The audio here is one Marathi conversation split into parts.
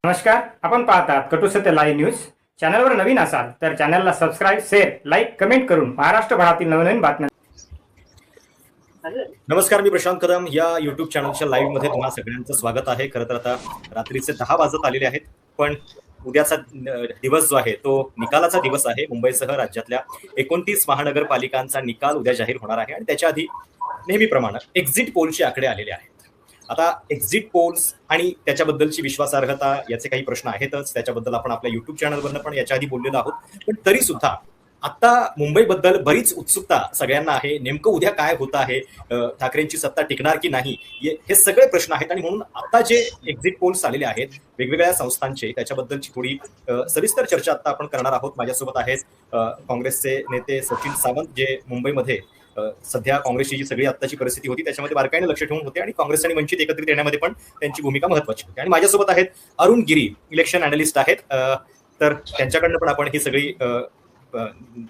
नमस्कार. आपण पाहतात कटू सत्य लाईव्ह न्यूज. चॅनलवर नवीन असाल तर चॅनलला सबस्क्राईब, शेअर, लाईक, कमेंट करून महाराष्ट्रभरातील नवनवीन बातम्या. नमस्कार, मी प्रशांत कदम. या युट्यूब चॅनलच्या लाईव्ह मध्ये तुम्हाला सगळ्यांचं स्वागत आहे. खरं तर आता रात्रीचे 10 वाजत आलेले आहेत, पण उद्याचा दिवस जो आहे तो निकालाचा दिवस आहे. मुंबईसह राज्यातल्या 29 महानगरपालिकांचा निकाल उद्या जाहीर होणार आहे आणि त्याच्या आधी नेहमीप्रमाणे एक्झिट पोलचे आकडे आलेले आहेत. आता एक्झिट पोल्स आणि त्याच्याबद्दलची विश्वासार्हता याचे काही प्रश्न आहेतच. त्याच्याबद्दल आपण आपल्या युट्यूब चॅनलवरनं पण याच्या आधी बोललेलो आहोत. पण तरी सुद्धा आता मुंबईबद्दल बरीच उत्सुकता सगळ्यांना आहे. नेमकं उद्या काय होतं आहे, ठाकरेंची सत्ता टिकणार की नाही, हे सगळे प्रश्न आहेत. आणि म्हणून आता जे एक्झिट पोल्स आलेले आहेत वेगवेगळ्या संस्थांचे, त्याच्याबद्दलची थोडी सविस्तर चर्चा आता आपण करणार आहोत. माझ्यासोबत आहेत काँग्रेसचे नेते सचिन सावंत, जे मुंबईमध्ये सध्या काँग्रेसची जी सगळी आत्ताची परिस्थिती होती त्याच्यामध्ये बारकाईने लक्ष ठेवून होते आणि काँग्रेस आणि वंचित एकत्रित येण्यामध्ये पण त्यांची भूमिका महत्वाची होती. आणि माझ्यासोबत आहेत अरुण गिरी, इलेक्शन अॅनालिस्ट आहेत. तर त्यांच्याकडनं पण आपण ही सगळी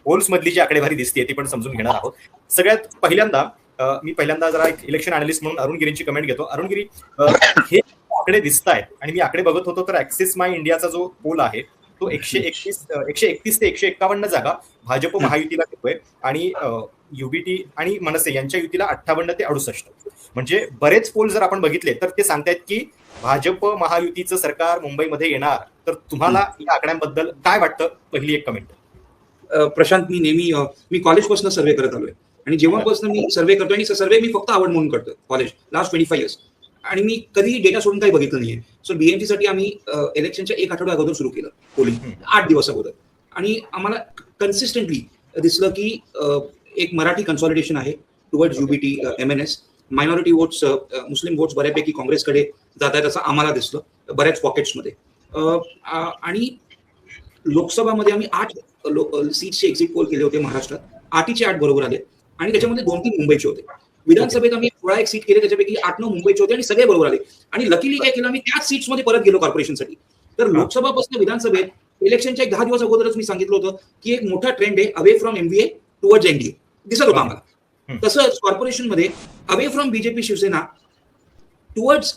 पोल्स मधली जी आकडेवारी दिसते ती पण समजून घेणार आहोत. सगळ्यात पहिल्यांदा मी जरा एक इलेक्शन अॅनालिस्ट म्हणून अरुण गिरींची कमेंट घेतो. अरुण गिरी, हे आकडे दिसत आहेत आणि मी आकडे बघत होतो तर ॲक्सिस माय इंडियाचा जो पोल आहे तो 131 ते 151 जागा भाजप महायुतीला देतोय आणि युबीटी आणि मनसे यांच्या युतीला 58 ते 68. म्हणजे बरेच पोल जर आपण बघितले तर ते सांगतायत की भाजप महायुतीचं सरकार मुंबईमध्ये येणार. तर तुम्हाला या आकड्यांबद्दल काय वाटतं? पहिली एक कमेंट. प्रशांत, मी कॉलेजपासून सर्वे करत आलोय आणि जेव्हापासून मी सर्वे करतोय आणि सर्वे मी फक्त आवड म्हणून करतोय कॉलेज लास्ट 25 इयर्स, आणि मी कधी डेटा सोडून काही बघितलं नाहीये. सो बीएमसी साठी आम्ही इलेक्शनच्या 1 आठवडा अगोदर सुरू केलं पोलिंग, 8 दिवस अगोदर, आणि आम्हाला कन्सिस्टंटली दिसलं की एक मराठी कन्सॉलिडेशन आहे towards UBT MNS. Minority votes, Muslim votes बऱ्यापैकी काँग्रेसकडे जात आहेत असं आम्हाला दिसलं बऱ्याच पॉकेट्समध्ये. आणि लोकसभामध्ये आम्ही 8 सीट्सचे एक्झिट पोल केले होते महाराष्ट्रात. 8चे 8 बरोबर आले आणि त्याच्यामध्ये 2-3 मुंबईचे होते. विधानसभेत आम्ही 16 सीट केले, त्याच्यापैकी 8-9 मुंबईचे होते आणि सगळे बरोबर आले. आणि लकीली काय केलं, आम्ही त्याच सीट्समध्ये परत गेलो कॉर्पोरेशनसाठी. तर लोकसभापासून विधानसभेत इलेक्शनच्या 10 दिवस अगोदरच मी सांगितलं होतं की एक मोठा ट्रेंड आहे away from MVA towards NDA दिसत होता आम्हाला. तसंच कॉर्पोरेशनमध्ये away from BJP Shivsena towards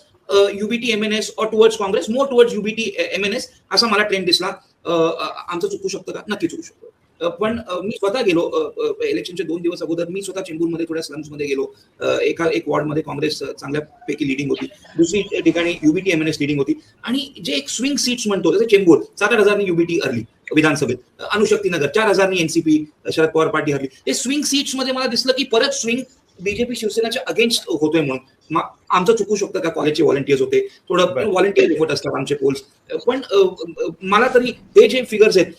UBT MNS और towards Congress, more towards UBT MNS असा मला ट्रेंड दिसला. आमचं चुकू शकतं का? नक्की चुकू शकतो. पण मी स्वतः गेलो इलेक्शनचे 2 दिवस अगोदर. मी स्वतः चेंबूरमध्ये थोड्या स्लम्समध्ये गेलो. एक वॉर्डमध्ये काँग्रेस चांगल्यापैकी लिडिंग होती, दुसरी ठिकाणी युबीटी MNS लिडिंग होती. आणि जे एक स्विंग सीट्स म्हणतो, जसं चेंबूर 7,000 युबीटी हरली विधानसभेत, अणुशक्तीनगर 4,000 NCP शरद पवार पार्टी हरली. ते स्विंग सीट्स मध्ये मला दिसलं की परत स्विंग बीजेपी शिवसेनाच्या अगेन्स्ट होतोय. म्हणून आमचं चुकू शकतं का? कॉलेजचे व्हॉलंटियर्स होते, थोडं व्हॉलंटियर एफर्ट असतात आमचे पोल्स. पण मला तरी हे जे फिगर्स आहेत,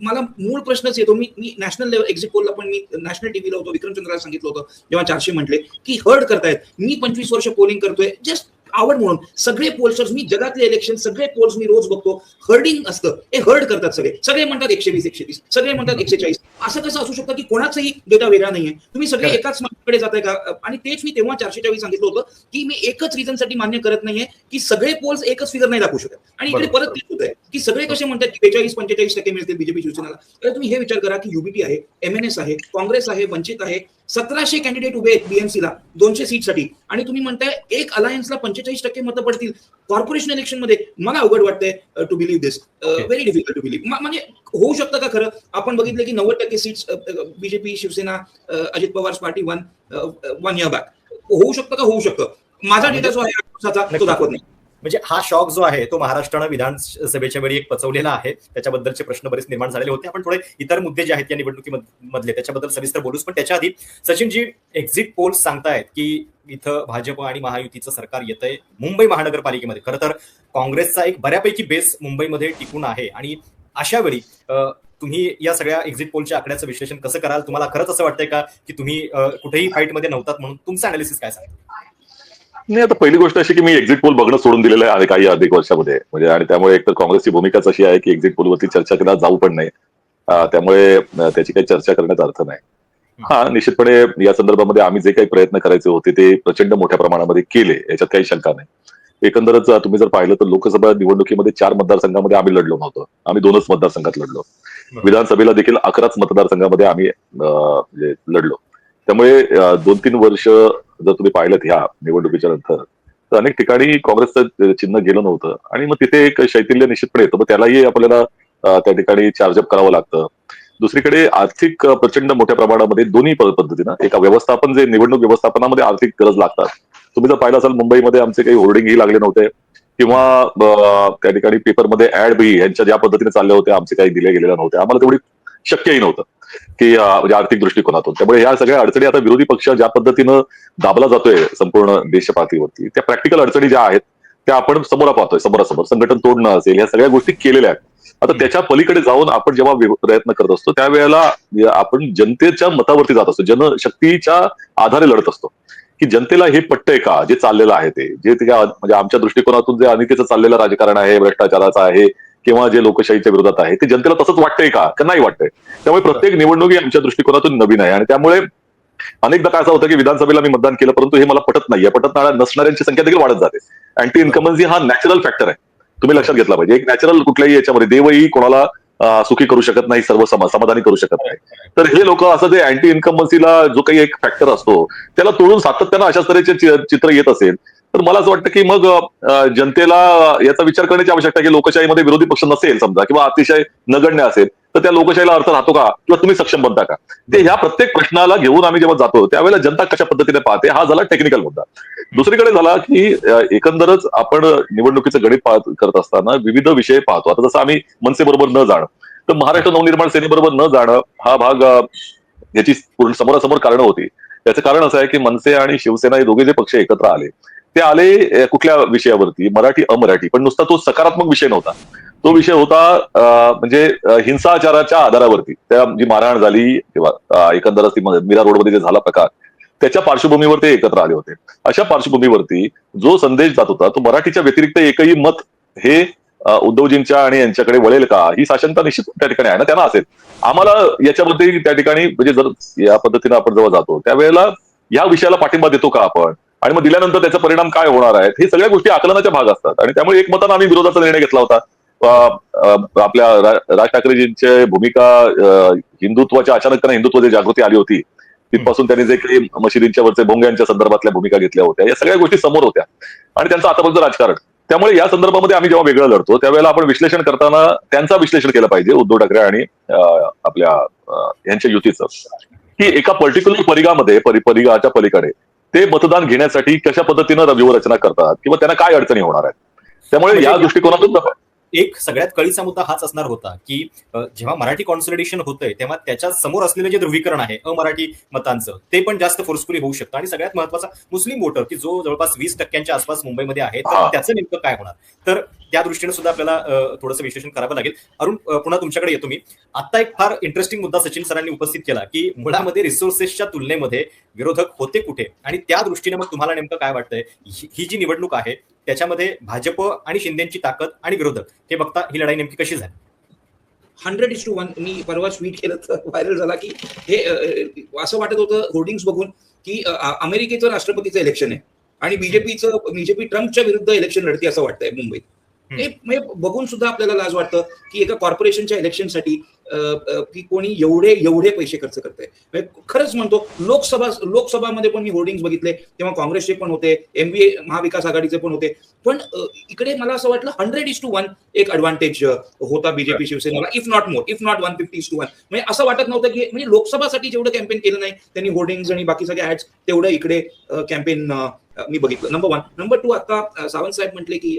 मला मूळ प्रश्नच येतो. मी नॅशनल लेवल एक्झिट पोलला पण मी नॅशनल टीव्हीला होतो, विक्रमचंद्राला सांगितलं होतं जेव्हा 400 म्हटले की हर्ड करतायत. मी 25 वर्ष पोलिंग करतोय जस्ट आवड म्हणून. सगळे पोल्सर्स, मी जगातले इलेक्शन सगळे पोल्स मी रोज बघतो, हर्डिंग असतं. हे हर्ड करतात सगळे म्हणतात 120 130, सगळे म्हणतात 140. असं कसं असू शकतं की कोणाचाही डेटा वेगळा नाहीये? तुम्ही सगळे एकाच मार्केटकडे जाताय का? आणि तेच मी तेव्हा 440 सांगितलं होतं की मी एकच रिझनसाठी मान्य करत नाहीये की सगळे पोल्स एकच फिगर नाही दाखवू शकत. आणि इकडे परत तेच होत आहे की सगळे कसे म्हणतात की 42-45% मिळतील बीजेपी शिवसेनेला. तर तुम्ही हे विचार करा की युबीटी आहे, MNS आहे, काँग्रेस आहे, वंचित आहे, 1700 कॅन्डिडेट उभे आहेत बीएमसीला 200 सीटसाठी, आणि तुम्ही म्हणताय एक अलायन्सला 45% मतं पडतील कॉर्पोरेशन इलेक्शनमध्ये. मला अवघड वाटतंय to believe this, very difficult to believe. म्हणजे होऊ शकतं का खरं? आपण बघितलं की 90% seats BJP Shiv Sena Ajit Pawar party one year back. होऊ शकतं का? होऊ शकतं. माझा डेटा जो आहे तो दाखवत नाही. म्हणजे हा शॉक जो आहे तो महाराष्ट्रानं विधानसभेच्या वेळी एक पचवलेला आहे. त्याच्याबद्दलचे प्रश्न बरेच निर्माण झालेले होते. आपण थोडे इतर मुद्दे जे आहेत या निवडणुकीमधले त्याच्याबद्दल सविस्तर बोलूच. पण त्याच्या आधी सचिनजी, एक्झिट पोल्स सांगतायत की इथं भाजप आणि महायुतीचं सरकार येतंय मुंबई महानगरपालिकेमध्ये. खरं तर काँग्रेसचा एक बऱ्यापैकी बेस मुंबईमध्ये टिकून आहे. आणि अशा वेळी तुम्ही या सगळ्या एक्झिट पोलच्या आकड्याचं विश्लेषण कसं कराल? तुम्हाला खरंच असं वाटतंय का की तुम्ही कुठेही फाईटमध्ये नव्हतात म्हणून? तुमचं अनालिसिस काय सांगतं? नाही, आता पहिली गोष्ट अशी की मी एक्झिट पोल बघणं सोडून दिलेलं आहे काही अधिक वर्षामध्ये. म्हणजे आणि त्यामुळे एक तर काँग्रेसची भूमिकाच अशी आहे की एक्झिट पोलवरती चर्चा केला जाऊ पण नाही. त्यामुळे त्याची काही चर्चा करण्याचा अर्थ नाही. हा, निश्चितपणे या संदर्भामध्ये आम्ही जे काही प्रयत्न करायचे होते ते प्रचंड मोठ्या प्रमाणामध्ये केले, याच्यात काही शंका नाही. एकंदरच तुम्ही जर पाहिलं तर लोकसभा निवडणुकीमध्ये 4 मतदारसंघामध्ये आम्ही लढलो नव्हतो, आम्ही 2च मतदारसंघात लढलो. विधानसभेला देखील 11च मतदारसंघामध्ये आम्ही लढलो. त्यामुळे 2-3 वर्ष जर तुम्ही पाहिलं ह्या निवडणुकीच्या नंतर तर अनेक ठिकाणी काँग्रेसचं चिन्ह गेलं नव्हतं आणि मग तिथे एक शैथिल्य निश्चितपणे येतं. मग त्यालाही आपल्याला त्या ठिकाणी चार्जअप करावं लागतं. दुसरीकडे आर्थिक प्रचंड मोठ्या प्रमाणामध्ये दोन्ही पद्धतीनं एका व्यवस्थापन जे निवडणूक व्यवस्थापनामध्ये आर्थिक गरज लागतात. तुम्ही जर पाहिलं असाल मुंबईमध्ये आमचे काही होर्डिंगही लागले नव्हते किंवा त्या ठिकाणी पेपरमध्ये ऍड बी यांच्या ज्या पद्धतीने चालल्या होत्या आमचे काही दिले गेलेल्या नव्हत्या. आम्हाला तेवढी शक्यही नव्हतं की म्हणजे आर्थिक दृष्टिकोनातून. त्यामुळे या सगळ्या अडचणी आता विरोधी पक्ष ज्या पद्धतीनं दाबला जातोय संपूर्ण देश पातळीवरती, त्या प्रॅक्टिकल अडचणी ज्या आहेत त्या आपण समोर पाहतोय, समोरासमोर संघटन तोडणं असेल, या सगळ्या गोष्टी केलेल्या आहेत. आता त्याच्या पलीकडे जाऊन आपण जेव्हा प्रयत्न करत असतो त्यावेळेला आपण जनतेच्या मतावरती जात असतो, जनशक्तीच्या आधारे लढत असतो की जनतेला हे पटतंय का जे चाललेलं आहे ते, जे म्हणजे आमच्या दृष्टिकोनातून जे अनितीचं चाललेलं राजकारण आहे, भ्रष्टाचाराचं आहे किंवा जे लोकशाहीच्या विरोधात आहे, ते जनतेला तसंच वाटतंय का नाही वाटतंय. त्यामुळे प्रत्येक निवडणूक ही आमच्या दृष्टिकोनातून नवीन आहे आणि त्यामुळे अनेकदा काय असं होतं की विधानसभेला मी मतदान केलं परंतु हे मला पटत नाहीये, पटत नसणाऱ्यांची संख्या देखील वाढत जाते. अँटी इन्कमन्सी हा नॅचरल फॅक्टर आहे, तुम्ही लक्षात घेतला पाहिजे. एक नॅचरल कुठल्याही याच्यामध्ये देवही कोणाला सुखी करू शकत नाही, सर्व समाधानी करू शकत नाही. तर हे लोक असं ते अँटी इन्कमन्सीला जो काही एक फॅक्टर असतो त्याला तोडून सातत्यानं अशाच तऱ्हेचे चित्र येत असेल तर मला असं वाटतं की मग जनतेला याचा विचार करण्याची आवश्यकता आहे की लोकशाहीमध्ये विरोधी पक्ष नसेल समजा किंवा अतिशय नगण्य असेल तर त्या लोकशाहीला अर्थ राहतो का किंवा तुम्ही सक्षम बनता का. ते ह्या प्रत्येक प्रश्नाला घेऊन आम्ही जेव्हा जातो त्यावेळेला जनता कशा पद्धतीने पाहते हा झाला टेक्निकल मुद्दा. दुसरीकडे झाला की एकंदरच आपण निवडणुकीचं गणित करत असताना विविध विषय पाहतो. आता जसं आम्ही मनसेबरोबर न जाणं तर महाराष्ट्र नवनिर्माण सेनेबरोबर न जाणं हा भाग याची पूर्ण समोरासमोर कारणं होती. त्याचं कारण असं आहे की मनसे आणि शिवसेना हे दोघे जे पक्ष एकत्र आले ते आले कुठल्या विषयावरती, मराठी अमराठी, पण नुसता तो सकारात्मक विषय नव्हता. तो विषय होता म्हणजे हिंसाचाराच्या आधारावरती त्या जी मारहाण झाली किंवा एकंदरच ती मीरा रोडमध्ये जे झाला प्रकार त्याच्या पार्श्वभूमीवर ते एकत्र आले होते. अशा पार्श्वभूमीवरती जो संदेश जात होता तो मराठीच्या व्यतिरिक्त एकही मत हे उद्धवजींच्या आणि यांच्याकडे वळेल का ही साशंकता निश्चित त्या ठिकाणी आहे ना, त्यांना असेल. आम्हाला याच्यामध्ये त्या ठिकाणी म्हणजे जर या पद्धतीने आपण जेव्हा जातो त्यावेळेला या विषयाला पाठिंबा देतो का आपण आणि मग दिल्यानंतर त्याचा परिणाम काय होणार आहेत हे सगळ्या गोष्टी आकलनाच्या भाग असतात. आणि त्यामुळे एकमतानं आम्ही विरोधाचा निर्णय घेतला होता. आपल्या राज ठाकरेजींची भूमिका हिंदुत्वाच्या अचानकपणे हिंदुत्वाची जागृती आली होती तिथपासून त्यांनी जे काही मशिदींच्या वरचे भोंग्यांच्या संदर्भातल्या भूमिका घेतल्या होत्या या सगळ्या गोष्टी समोर होत्या आणि त्यांचं आतापर्यंत राजकारण. त्यामुळे या संदर्भामध्ये आम्ही जेव्हा वेगळं लढतो त्यावेळेला आपण विश्लेषण करताना त्यांचं विश्लेषण केलं पाहिजे उद्धव ठाकरे आणि आपल्या यांच्या युतीचं की एका पर्टिक्युलर परिघामध्ये परिघाच्या पलीकडे ते मतदान घेण्यासाठी कशा पद्धतीनं व्यूहरचना करतात किंवा त्यांना काय अडचणी होणार आहेत. त्यामुळे या दृष्टिकोनातून एक सगळ्यात कळीचा मुद्दा हाच असणार होता की जेव्हा मराठी कॉन्सोलिडेशन होतंय तेव्हा त्याच्या समोर असलेलं जे ध्रुवीकरण आहे अमराठी मतांचं ते पण जास्त फोर्सफुली होऊ शकतं. आणि सगळ्यात महत्वाचा मुस्लिम वोटर की जो जवळपास 20% आसपास मुंबईमध्ये आहे तर त्याचं नेमकं काय होणार. तर त्या दृष्टीने सुद्धा आपल्याला थोडंसं विश्लेषण करावं लागेल. अरुण, पुन्हा तुमच्याकडे येतो मी. आता एक फार इंटरेस्टिंग मुद्दा सचिन सरांनी उपस्थित केला की मुळामध्ये रिसोर्सेसच्या तुलनेमध्ये विरोधक होते कुठे आणि त्या दृष्टीने मग तुम्हाला नेमकं काय वाटतंय ही जी निवडणूक आहे त्याच्यामध्ये भाजप आणि शिंदेची ताकद आणि विरोधक हे बघता ही लढाई नेमकी कशी झाली. 100:1. मी परवा ट्विट केलं तर व्हायरल झाला की हे असं वाटत होतं होर्डिंग्स बघून की अमेरिकेचं राष्ट्रपतीचं इलेक्शन आहे आणि बीजेपी ट्रम्पच्या विरुद्ध इलेक्शन लढते असं वाटतंय मुंबईत. हे बघून सुद्धा आपल्याला लाज वाटतं की एका कॉर्पोरेशनच्या इलेक्शनसाठी की कोणी एवढे पैसे खर्च करतंय. खरंच म्हणतो लोकसभामध्ये पण मी होर्डिंग्स बघितले तेव्हा काँग्रेसचे पण होते, MBA महाविकास आघाडीचे पण होते. पण इकडे मला असं वाटलं 100:1 एक ऍडव्हान्टेज होता बीजेपी शिवसेनेला, if not more, if not 150:1. म्हणजे असं वाटत नव्हतं की म्हणजे लोकसभासाठी जेवढं कॅम्पेन केलं नाही त्यांनी होर्डिंग्स आणि बाकी सगळे ऍड्स तेवढं इकडे कॅम्पेन मी बघितलं. नंबर 1. नंबर 2, आता सावंत साहेब म्हटले की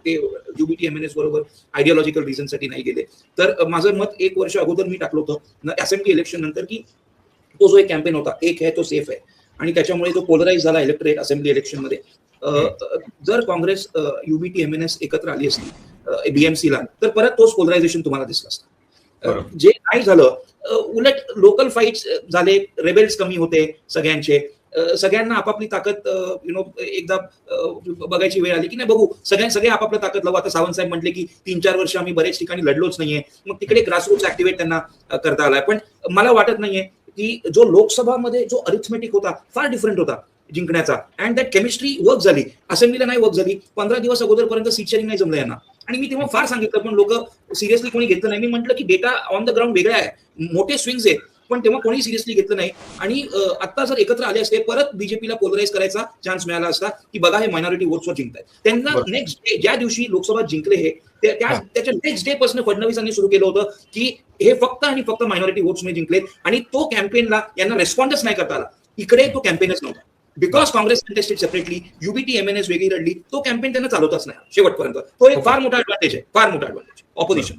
ते UBT MNS बरोबर आयडिओलॉजिकल रिझन साठी नाही गेले. तर माझं मत 1 वर्ष अगोदर मी टाकलं होतं असेंब्ली इलेक्शन नंतर की तो जो एक कॅम्पेन होता एक आहे तो सेफ आहे आणि त्याच्यामुळे जो पोलराईज झाला इलेक्टोरेट असेंब्ली इलेक्शन मध्ये. जर काँग्रेस UBT MNS एकत्र आली असती BMC ला तर परत तोच पोलरायझेशन तुम्हाला दिसलं असतं. जे नाही झालं उलट लोकल फाईट्स झाले, रेबेल्स कमी होते सगळ्यांचे, सगळ्यांना आपापली ताकद एकदा बघायची वेळ आली की नाही बघू सगळे आपापल्या ताकद लावू. आता सावंत साहेब म्हटले की 3-4 वर्ष आम्ही बरेच ठिकाणी लढलोच नाहीये, मग तिकडे ग्रासरूट्स ऍक्टिव्हेट त्यांना करता आलाय. पण मला वाटत नाहीये की जो लोकसभामध्ये जो अरिथमेटिक होता फार डिफरंट होता जिंकण्याचा अँड दॅट केमिस्ट्री वर्क झाली, असेंब्लीला नाही वर्क झाली. 15 दिवस अगोदरपर्यंत सीट शेअरिंग नाही जमलं यांना आणि मी तेव्हा फार सांगितलं पण लोक सिरियसली कोणी घेतलं नाही. मी म्हटलं की डेटा ऑन द ग्राउंड वेगळा आहे, मोठे स्विंग्स आहेत पण तेव्हा कोणी सिरियसली घेतलं नाही. आणि आता जर एकत्र आले असते परत बीजेपीला पोलराईज करायचा चान्स मिळाला असता की बघा हे मायनॉरिटी वोट्सवर जिंकतायत. त्यांना नेक्स्ट डे ज्या दिवशी लोकसभा जिंकले हे त्याच्या नेक्स्ट डे पासून फडणवीसांनी सुरू केलं होतं की हे फक्त आणि फक्त मायनॉरिटी वोट्सने जिंकलेत. आणि तो कॅम्पेनला यांना रेस्पॉन्डच नाही करता आला. इकडे तो कॅम्पेनच नव्हता because Congress contested separately, UBT MNS वेगळी लढली, तो कॅम्पेन त्यांना चालवताच नाही शेवटपर्यंत. तो एक फार मोठा ऍडव्हान्टेज आहे, फार मोठा ऍडव्हान्टेज ऑपोजिशन.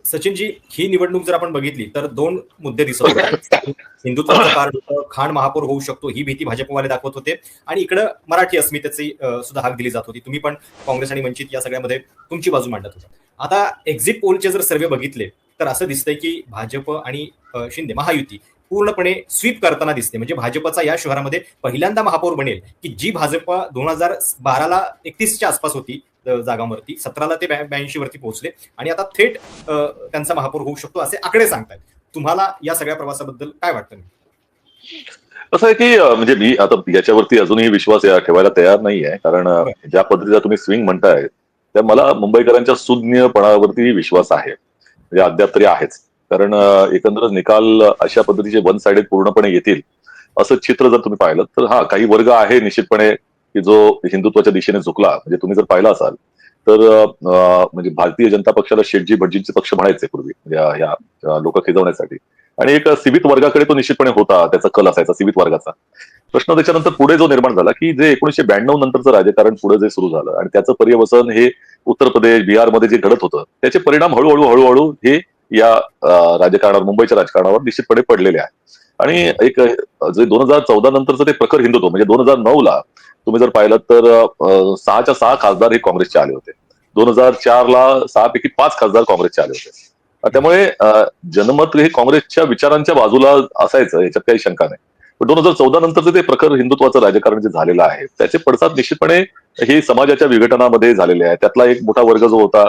सचिनजी, ही निवडणूक जर आपण बघितली तर दोन मुद्दे दिसत होते. हिंदुत्वाचं कार्ड होतं, खान महापौर होऊ शकतो ही भीती भाजपवाले दाखवत होते, आणि इकडं मराठी अस्मितेची सुद्धा हाक दिली जात होती. तुम्ही पण काँग्रेस आणि वंचित या सगळ्यामध्ये तुमची बाजू मांडत होता. आता एक्झिट पोलचे जर सर्वे बघितले तर असं दिसतंय की भाजप आणि शिंदे महायुती पूर्णपणे स्वीप करताना दिसते. म्हणजे भाजपचा या शहरामध्ये पहिल्यांदा महापौर बनेल की जी भाजप 2012ला 31च्या आसपास होती जागांवरती, 17ला ते 82 वरती पोहोचले, आणि आता थेट त्यांचा महापौर होऊ शकतो असे आकडे सांगतायत. तुम्हाला या सगळ्या प्रवासाबद्दल काय वाटतं? असं आहे की म्हणजे मी आता याच्यावरती अजूनही विश्वास ठेवायला तयार नाहीये, कारण ज्या पद्धतीचा तुम्ही स्विंग म्हणताय त्या मला मुंबईकरांच्या सुज्ञपणावरती विश्वास आहे, म्हणजे अद्याप तरी आहेच. कारण एकंदरच निकाल अशा पद्धतीचे वन साइडेड पूर्णपणे येतील असं चित्र जर तुम्ही पाहिलं तर हा काही वर्ग आहे निश्चितपणे की जो हिंदुत्वाच्या दिशेने झुकला. म्हणजे तुम्ही जर पाहिला असाल तर म्हणजे भारतीय जनता पक्षाला शेटजी भटजींचे पक्ष म्हणायचे पूर्वी, म्हणजे या लोक खिजवण्यासाठी, आणि एक सीमित वर्गाकडे तो निश्चितपणे होता, त्याचा कल असायचा सीमित वर्गाचा. प्रश्न त्याच्यानंतर पुढे जो निर्माण झाला की जे 1992 नंतरचं राजकारण पुढे जे सुरू झालं आणि त्याचं पर्यवसन हे उत्तर प्रदेश बिहारमध्ये जे घडत होतं त्याचे परिणाम हळूहळू हे या राजकारणावर, मुंबईच्या राजकारणावर निश्चितपणे पडलेले आहे. आणि एक जे 2014 नंतरचं ते प्रखर हिंदुत्व, म्हणजे 2009ला तुम्ही जर पाहिलं तर 6च्या 6 खासदार हे काँग्रेसचे आले होते. 2004ला 6 पैकी 5 खासदार काँग्रेसचे आले होते. त्यामुळे जनमत हे काँग्रेसच्या विचारांच्या बाजूला असायचं, याच्यात काही शंका नाही. पण 2014 नंतरचं ते प्रखर हिंदुत्वाचं राजकारण जे झालेलं आहे त्याचे पडसाद निश्चितपणे हे समाजाच्या विघटनामध्ये झालेले आहे. त्यातला एक मोठा वर्ग जो होता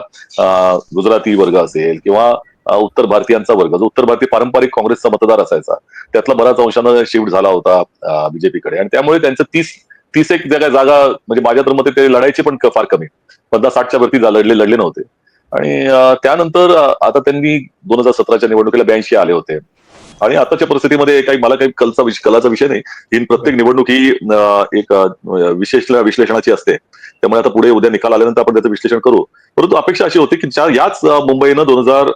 गुजराती वर्ग असेल किंवा उत्तर भारतीयांचा वर्ग, जो उत्तर भारतीय पारंपरिक काँग्रेसचा मतदार असायचा, त्यातला बऱ्याच अंशानं शिफ्ट झाला होता बीजेपीकडे. आणि त्यामुळे त्यांचं 30 एक जागा म्हणजे माझ्या तर मते ते लढायचे पण फार कमी, 50-60च्या वरती लढले नव्हते. आणि त्यानंतर आता त्यांनी 2017च्या निवडणुकीला 82 आले होते. आणि आताच्या परिस्थितीमध्ये मला काही कलाचा विषय नाही. ही प्रत्येक निवडणूक ही एक विश्लेषणाची असते. त्यामुळे आता पुढे उद्या निकाल आल्यानंतर आपण त्याचं विश्लेषण करू. परंतु अपेक्षा अशी होती की याच मुंबईनं 2000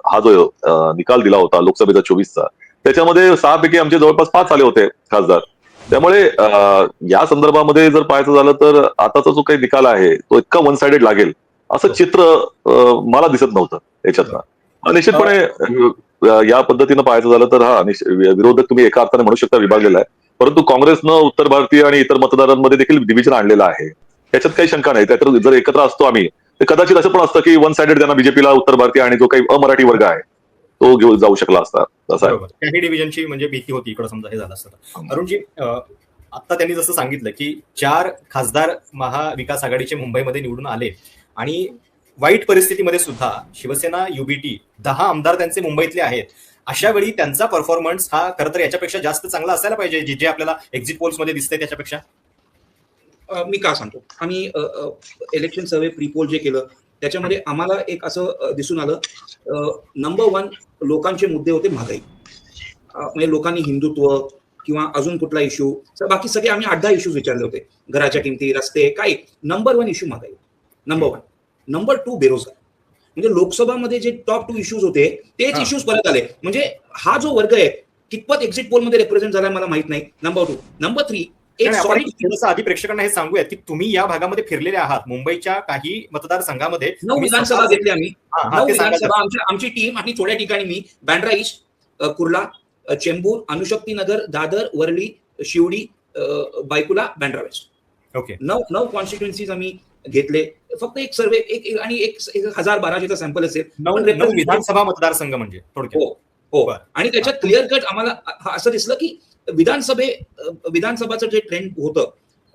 हा जो निकाल दिला होता लोकसभेचा 24चा, त्याच्यामध्ये 6 पैकी आमचे जवळपास 5 आले होते खासदार. त्यामुळे या संदर्भामध्ये जर पाहायचं झालं तर आताचा जो काही निकाल आहे तो इतका वन साइडेड लागेल असं चित्र मला दिसत नव्हतं याच्यातनं. निश्चितपणे या पद्धतीनं पाहायचं झालं तर हा विरोधक तुम्ही एका अर्थाने म्हणू शकता विभागलेला आहे, परंतु काँग्रेसनं उत्तर भारतीय आणि इतर मतदारांमध्ये देखील डिव्हिजन आणलेलं आहे, याच्यात काही शंका नाही. त्यात जर एकत्र असतो आम्ही तर कदाचित असं पण असतं की वन साइडेड त्यांना बीजेपीला उत्तर भारतीय आणि जो काही अमराठी वर्ग आहे तो घेऊन जाऊ शकला असता. काही डिव्हिजनची म्हणजे भीती होती इकडे समजा हे झालं असतं. अरुणजी, आता त्यांनी जसं सांगितलं की 4 खासदार महाविकास आघाडीचे मुंबईमध्ये निवडून आले, आणि वाईट परिस्थितीमध्ये सुद्धा शिवसेना युबीटी 10 आमदार त्यांचे मुंबईतले आहेत. अशा वेळी त्यांचा परफॉर्मन्स हा खरं तर याच्यापेक्षा जास्त चांगला असायला पाहिजे, जे आपल्याला एक्झिट पोल्स मध्ये दिसतंय त्याच्यापेक्षा. मी का सांगतो, आम्ही इलेक्शन सर्वे प्रीपोल जे केलं त्याच्यामध्ये आम्हाला एक असं दिसून आलं, नंबर 1 लोकांचे मुद्दे होते महागाई. म्हणजे लोकांनी हिंदुत्व किंवा अजून कुठला इश्यू, बाकी सगळे आम्ही 8-10 इश्यूज विचारले होते, घराच्या किमती, रस्ते, काय. नंबर 1 इश्यू महागाई, नंबर 1. नंबर 2 बेरोजगार. म्हणजे लोकसभामध्ये जे टॉप 2 इश्यूज होते तेच इश्यूज परत आले. म्हणजे हा जो वर्ग आहे कितपत एक्झिट पोल मध्ये रिप्रेझेंट झालाय मला माहित नाही. नंबर 2. नंबर 3, आधी प्रेक्षकांना हे सांगूयात की तुम्ही या भागामध्ये फिरलेले आहात. मुंबईच्या काही मतदारसंघामध्ये 9 विधानसभा घेतली आम्ही. 9 विधानसभा आमची टीम, आणि थोड्या ठिकाणी मी Bandra east, Kurla, Chembur, Anushaktinagar, Dadar, Worli, Sewri, Byculla, Bandra west. Okay, 9 constituencies आम्ही घेतले. फक्त एक सर्वे एक 1000-1200चा सॅम्पल असेल. 9 विधानसभा मतदारसंघ म्हणजे थोडक्यात. हो. आणि त्याच्यात क्लिअर कट आम्हाला असं दिसलं की विधानसभाचं जे ट्रेंड होतं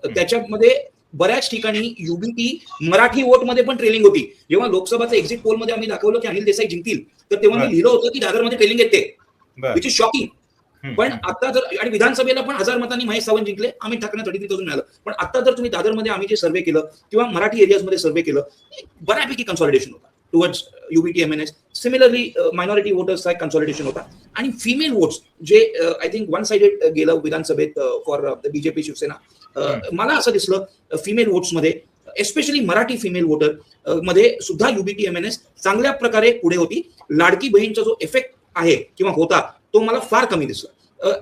त्याच्यामध्ये बऱ्याच ठिकाणी युबीटी मराठी वोट मध्ये पण ट्रेलिंग होती. जेव्हा लोकसभाचं एक्झिट पोल मध्ये आम्ही दाखवलं की अनिल देसाई जिंकतील, तर तेव्हा मी लिहिलं होतं की दादरमध्ये ट्रेलिंग येते, विच इज शॉकिंग. पण आता जर, आणि विधानसभेला पण 1000 मतांनी महेश सावंत जिंकले, आम्ही ठाकरे 33,000 मिळालं. पण आता जर तुम्ही दादरमध्ये आम्ही जे सर्वे केलं किंवा मराठी एरियाजमध्ये सर्वे केलं, बऱ्यापैकी कन्सॉलिडेशन होता. Towards UBT-MNS. सिमिलरली मायनॉरिटी वोटर्सचा एक कन्सॉलिडेशन होता आणि फिमेल वोट्स जे आय थिंक वन साइडेड गेलं विधानसभेत फॉर बीजेपी शिवसेना. मला असं दिसलं फिमेल वोट्समध्ये एस्पेशली मराठी फिमेल वोटर मध्ये सुद्धा UBT-MNS चांगल्या प्रकारे पुढे होती. लाडकी बहीणचा जो इफेक्ट आहे किंवा होता तो मला फार कमी दिसला.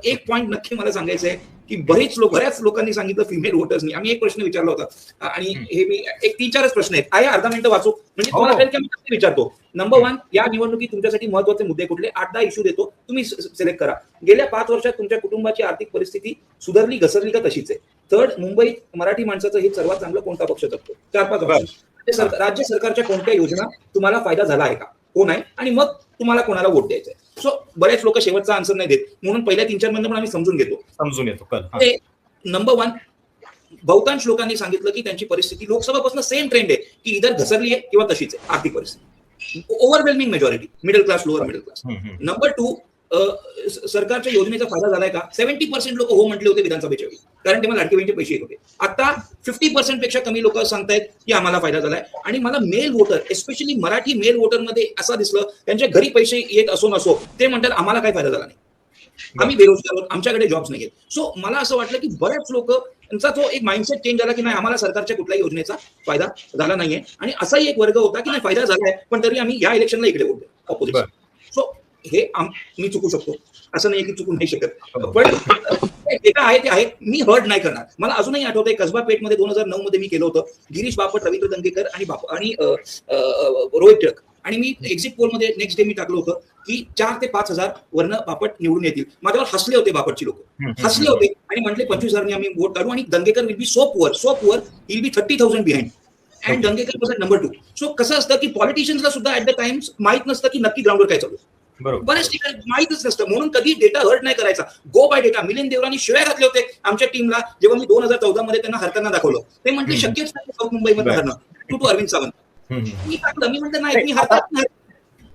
एक पॉईंट नक्की मला सांगायचं आहे की बऱ्याच लोकांनी सांगितलं फिमेल वोटर्सनी. आम्ही एक प्रश्न विचारला होता आणि हे मी एक 3-4 प्रश्न आहेत. आहे अर्धा मिनिटं वाचू म्हणजे तुम्हाला कळेल की मी नक्की विचारतो. नंबर 1, या निवडणुकीत तुमच्यासाठी महत्वाचे मुद्दे कुठले? 8-10 इश्यू देतो, तुम्ही सिलेक्ट करा. गेल्या 5 वर्षात तुमच्या कुटुंबाची आर्थिक परिस्थिती सुधारली घसरली का तशीच आहे? थर्ड, मुंबईत मराठी माणसाचं हे सर्वात चांगलं कोणता पक्ष जगतो? 4-5 ऑप्शन. राज्य सरकारच्या कोणत्या योजना तुम्हाला फायदा झाला आहे का? हो नाही, आणि मग तुम्हाला कोणाला वोट द्यायचा आहे? सो बरेच लोक शेवटचा आन्सर नाही देत म्हणून पहिल्या 3-4 मधून पण आम्ही समजून घेतो. ते नंबर 1, बहुतांश लोकांनी सांगितलं की त्यांची परिस्थिती लोकसभापासून सेम ट्रेंड आहे की इधर घसरली आहे किंवा तशीच आहे आर्थिक परिस्थिती. Overwhelming majority middle class, lower middle class. Number 2, सरकारच्या योजनेचा फायदा झालाय का? 70% लोक हो म्हटले होते विधानसभेच्या वेळी, कारण तेव्हा लाडकी बहिणीचे पैसे येत होते. आता 50% पेक्षा कमी लोक सांगतायत की आम्हाला फायदा झालाय. आणि मला male voter, especially Marathi male voter मध्ये असं दिसलं, त्यांच्या घरी पैसे येत असो नसो ते म्हणतात आम्हाला काही फायदा झाला नाही, आम्ही बेरोजगार आहोत, आमच्याकडे जॉब्स नाही आहेत. सो मला असं वाटलं की बऱ्याच लोक त्यांचा तो एक माइंडसेट चेंज झाला की नाही आम्हाला सरकारच्या कुठल्याही योजनेचा फायदा झाला नाहीये. आणि असाही एक वर्ग होता की नाही फायदा झालाय पण तरी आम्ही या इलेक्शनला इकडे वोट देऊ ऑपोजिशन. सो हे मी चुकू शकतो, असं नाही की चुकू नाही शकत, पण डेटा आहे ते आहे. मी हर्ट नाही करणार. मला अजूनही आठवतंय कसबा पेठमध्ये 2009 मध्ये मी केलं होतं. गिरीश बापट, रवींद्र दंगेकर आणि रोहित टिळक, आणि मी एक्झिट पोलमध्ये नेक्स्ट डे मी टाकलं होतं की 4 ते 5 हजार वर्ण बापट निवडून येतील. माझ्यावर हसले होते बापटची लोक, हसले होते आणि म्हटले 25,000 आम्ही वोट काढू आणि Dangekar will be so poor he will be 30,000 behind and Dangekar was number 2. So कसं असतं की पॉलिटिशियन्सला सुद्धा ऍट द टाइम्स माहित नसतं की नक्की ग्राउंडवर काय चालू. बऱ्याच ठिकाणी माहितच नसतं, म्हणून कधी डेटा हर्ट नाही करायचा. गो बाय डेटा. मिलिंद देवरांनी शिव्या घातले होते आमच्या टीमला जेव्हा मी 2014 मध्ये त्यांना हरताना दाखवलं. ते म्हटले शक्यच नाही साऊथ मुंबईमध्ये हरणं, टू अरविंद सावंत. मी म्हटलं नाही, मी हरतात.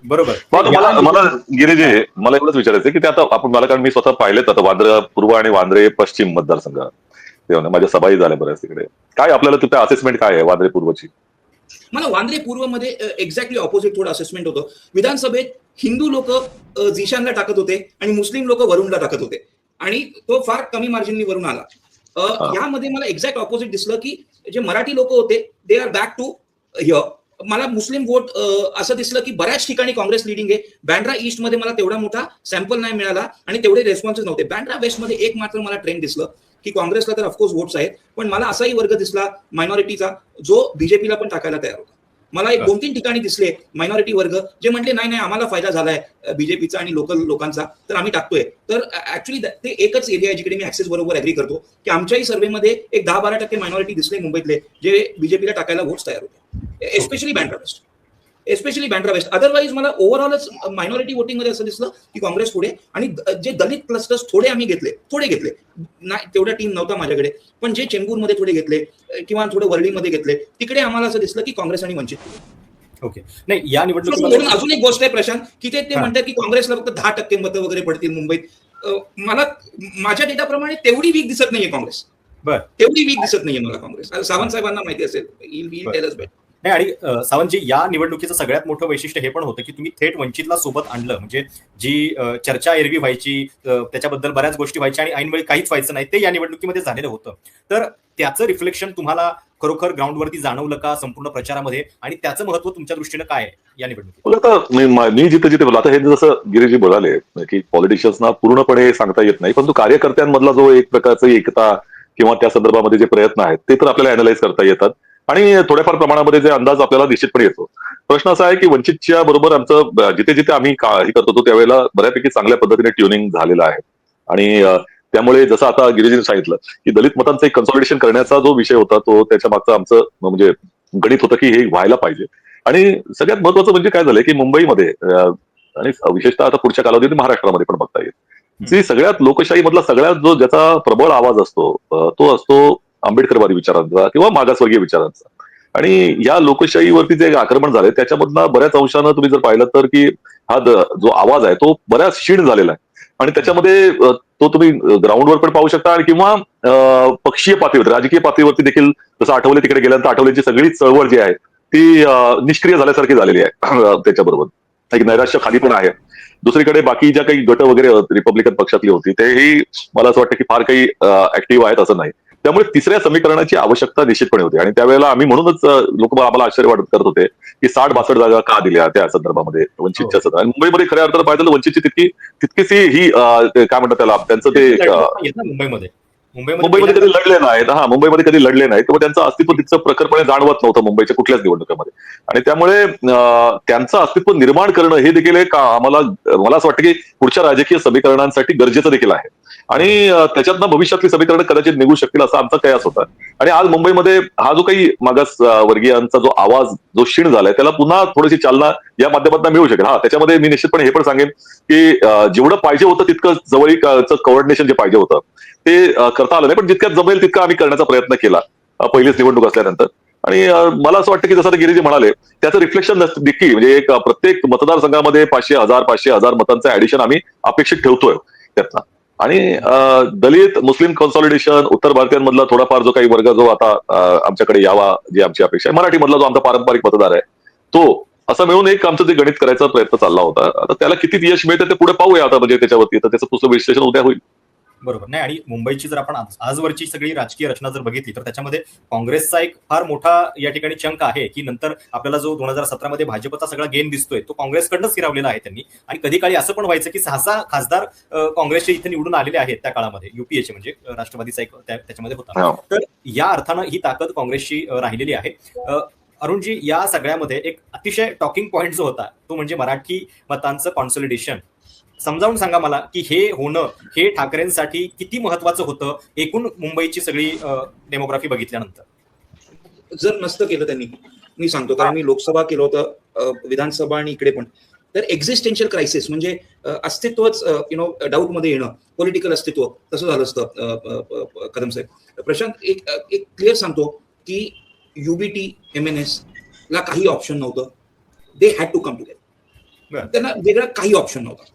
बरोबर. मला गिरीजी, मला एवढंच विचारायचं की ते आता आपण मला, कारण मी स्वतः पाहिलेत आता वांद्रे पूर्व आणि वांद्रे पश्चिम मतदारसंघ, तेव्हा माझ्या सभाही झाल्या बऱ्याच तिकडे. काय आपल्याला तिथे असेसमेंट काय आहे वांद्रे पूर्वची? मला वांद्रे पूर्व मध्ये एक्झॅक्टली ऑपोजिट थोडं असेसमेंट होतं. विधानसभेत हिंदू लोक झिशानला टाकत होते आणि मुस्लिम लोक वरुणला टाकत होते आणि तो फार कमी मार्जिननी वरून आला. यामध्ये मला एक्झॅक्ट ऑपोजिट दिसलं की जे मराठी लोक होते they are back to here. मला मुस्लिम वोट असं दिसलं की बऱ्याच ठिकाणी काँग्रेस लिडिंग आहे. बँड्रा ईस्ट मध्ये मला तेवढा मोठा सॅम्पल नाही मिळाला आणि तेवढे रेस्पॉन्सेस नव्हते. बँड्रा वेस्ट मध्ये एक मात्र मला ट्रेंड दिसलं की काँग्रेसला तर ऑफकोर्स वोट्स आहेत, पण मला असाही वर्ग दिसला मायनॉरिटीचा जो बीजेपीला पण टाकायला तयार होता. मला एक 2-3 ठिकाणी दिसले मायनॉरिटी वर्ग जे म्हटले नाही आम्हाला फायदा झालाय बीजेपीचा आणि लोकल लोकांचा, तर आम्ही टाकतोय. तर ऍक्च्युली ते एकच एरिया आहे जिकडे मी ऍक्सेस बरोबर अग्री करतो की आमच्याही सर्व्हेमध्ये एक 10-12% मायनॉरिटी दिसले मुंबईतले जे बीजेपीला टाकायला वोट्स तयार होते, एस्पेशली बँड्रा वेस्ट. अदरवाईज मला ओव्हरऑलच मायनॉरिटी वोटिंग मध्ये असं दिसलं की काँग्रेस पुढे आणि जे दलित क्लस्टर्स थोडे घेतले नाही, तेवढा टीम नव्हता माझ्याकडे, पण जे चेंबूरमध्ये थोडे घेतले किंवा थोडे वर्लीमध्ये घेतले तिकडे आम्हाला असं दिसलं की काँग्रेस आणि वंचित. ओके. नाही, या निवडणुकीत अजून एक गोष्ट आहे प्रशांत की ते म्हणतात की काँग्रेसला फक्त 10% मतं वगैरे पडतील मुंबईत. मला माझ्या डेटाप्रमाणे तेवढी वीक दिसत नाहीये काँग्रेस. तेवढी वीक दिसत नाहीये मला काँग्रेस. सावंत साहेबांना माहिती असेल. नाही, आणि सावंतजी, या निवडणुकीचं सगळ्यात मोठं वैशिष्ट्य हे पण होतं की तुम्ही थेट वंचितला सोबत आणलं. म्हणजे जी चर्चा एरवी व्हायची, त्याच्याबद्दल बऱ्याच गोष्टी व्हायच्या आणि ऐनवेळी काहीच व्हायचं नाही, ते या निवडणुकीमध्ये झालेलं होतं. तर त्याचं रिफ्लेक्शन तुम्हाला खरोखर ग्राउंडवरती जाणवलं का संपूर्ण प्रचारामध्ये, आणि त्याचं महत्व तुमच्या दृष्टीनं काय आहे या निवडणुकीत? आता मी जिथे बोललो, आता हे जसं गिरीजी बोलाले की पॉलिटिशियन्सना पूर्णपणे सांगता येत नाही, परंतु कार्यकर्त्यांमधला जो एक प्रकारची एकता किंवा त्या संदर्भामध्ये जे प्रयत्न आहेत ते तर आपल्याला अॅनलाइज करता येतात आणि थोड्याफार प्रमाणामध्ये जे अंदाज आपल्याला निश्चितपणे येतो. प्रश्न असा आहे की वंचितच्या बरोबर आमचं जिथे जिथे आम्ही हे करत होतो त्यावेळेला बऱ्यापैकी चांगल्या पद्धतीने ट्युनिंग झालेलं आहे आणि त्यामुळे जसं आता गिरीजीने सांगितलं की दलित मतांचं एक कन्सॉलिडेशन करण्याचा जो विषय होता तो त्याच्या मागचं आमचं म्हणजे गणित होतं की हे व्हायला पाहिजे. आणि सगळ्यात महत्वाचं म्हणजे काय झालंय की मुंबईमध्ये आणि विशेषतः आता पुढच्या कालावधीत महाराष्ट्रामध्ये पण बघता येईल, जी सगळ्यात लोकशाही मधला सगळ्यात ज्याचा प्रबळ आवाज असतो तो असतो आंबेडकरवादी विचारांचा किंवा मागासवर्गीय विचारांचा. आणि या लोकशाहीवरती जे आक्रमण झाले त्याच्यामधनं बऱ्याच अंशानं तुम्ही जर पाहिलं तर की हा जो आवाज आहे तो बऱ्याच क्षीण झालेला आहे आणि त्याच्यामध्ये तो तुम्ही ग्राउंडवर पण पाहू शकता आणि किंवा पक्षीय पातळीवर राजकीय पातळीवरती देखील जसं आठवले तिकडे गेल्यानंतर आठवलेची सगळी चळवळ जी आहे ती निष्क्रिय झाल्यासारखी झालेली आहे त्याच्याबरोबर एक नैराश्य खाली पण आहे. दुसरीकडे बाकी ज्या काही गट वगैरे रिपब्लिकन पक्षातली होती तेही मला असं वाटतं की फार काही ऍक्टिव्ह आहेत असं नाही. त्यामुळे तिसऱ्या समीकरणाची आवश्यकता निश्चितपणे होती आणि त्यावेळेला आम्ही म्हणूनच लोक आम्हाला आश्चर्य वाटत करत होते की 60-62 जागा का दिल्या त्या संदर्भामध्ये वंचितच्या संदर्भात. आणि मुंबईमध्ये खऱ्या अर्थानं पाहिजे वंचितची तितकीशी ही काय म्हणतात त्याला त्यांचं ते मुंबईमध्ये कधी लढले नाहीत. मुंबईमध्ये कधी लढले नाहीत त्यामुळे त्यांचं अस्तित्व तितकं प्रखरपणे जाणवत नव्हतं मुंबईच्या कुठल्याच निवडणुकीमध्ये. आणि त्यामुळे त्यांचं अस्तित्व निर्माण करणं हे देखील एक आम्हाला मला असं वाटतं की पुढच्या राजकीय समीकरणांसाठी गरजेचं देखील आहे आणि त्याच्यातनं भविष्यातली समीकरणं कदाचित निघू शकतील असा आमचा कयास होता. आणि आज मुंबईमध्ये हा जो काही मागास वर्गीयांचा जो आवाज जो क्षीण झालाय त्याला पुन्हा थोडीशी चालना या माध्यमातून मिळू शकेल. त्याच्यामध्ये मी निश्चितपणे हे पण सांगेन की जेवढं पाहिजे होतं तितकं जवळीकचं कोऑर्डिनेशन जे पाहिजे होतं ते करता आलं नाही, पण जितक्यात जमेल तितका आम्ही करण्याचा प्रयत्न केला पहिलीच निवडणूक असल्यानंतर. आणि मला असं वाटतं की जसं गिरीजी म्हणाले त्याचं रिफ्लेक्शन नक्की म्हणजे एक प्रत्येक मतदारसंघामध्ये 500,000 मतांचं ऍडिशन आम्ही अपेक्षित ठेवतोय त्यातला. आणि दलित मुस्लिम कॉन्सॉलिडेशन उत्तर भारतीयांमधला थोडाफार जो काही वर्ग जो आता आमच्याकडे यावा जी आमची अपेक्षा आहे, मराठी मधला जो आमचा पारंपरिक मतदार आहे तो असं मिळून एक आमचं जे गणित करायचा प्रयत्न चालला होता. आता त्याला किती यश मिळतं ते पुढे पाहूया आता म्हणजे त्याच्यावरती तर त्याचं पुस्तक विश्लेषण उद्या होईल. बरोबर. नाही, आणि मुंबईची जर आपण आजवरची सगळी राजकीय रचना जर बघितली तर त्याच्यामध्ये काँग्रेसचा एक फार मोठा या ठिकाणी चंक आहे की नंतर आपल्याला जो 2017 मध्ये भाजपचा सगळा गेम दिसतोय तो काँग्रेसकडनंच फिरवलेला आहे त्यांनी. आणि कधी काळी असं पण व्हायचं की 6 खासदार काँग्रेसचे इथे निवडून आलेले आहेत त्या काळामध्ये, युपीएचे म्हणजे राष्ट्रवादीचा एक त्याच्यामध्ये होता. तर या अर्थानं ही ताकद काँग्रेसची राहिलेली आहे. अरुणजी, या सगळ्यामध्ये एक अतिशय टॉकिंग पॉइंट जो होता तो म्हणजे मराठी मतांचं कॉन्सॉलिडेशन. समजावून सांगा मला की हे होणं हे ठाकरेंसाठी किती महत्वाचं होतं एकूण मुंबईची सगळी डेमोग्राफी बघितल्यानंतर. जर नसतं केलं त्यांनी, मी सांगतो, कारण मी लोकसभा केलं होतं, विधानसभा आणि इकडे पण, तर एक्झिस्टेन्शियल क्रायसिस म्हणजे अस्तित्वच डाऊट मध्ये येणं, पॉलिटिकल अस्तित्व तसं झालं असतं कदम साहेब. प्रशांत, एक क्लिअर सांगतो की युबीटी MNS ला काही ऑप्शन नव्हतं. They had to come together. त्यांना वेगळा काही ऑप्शन नव्हता.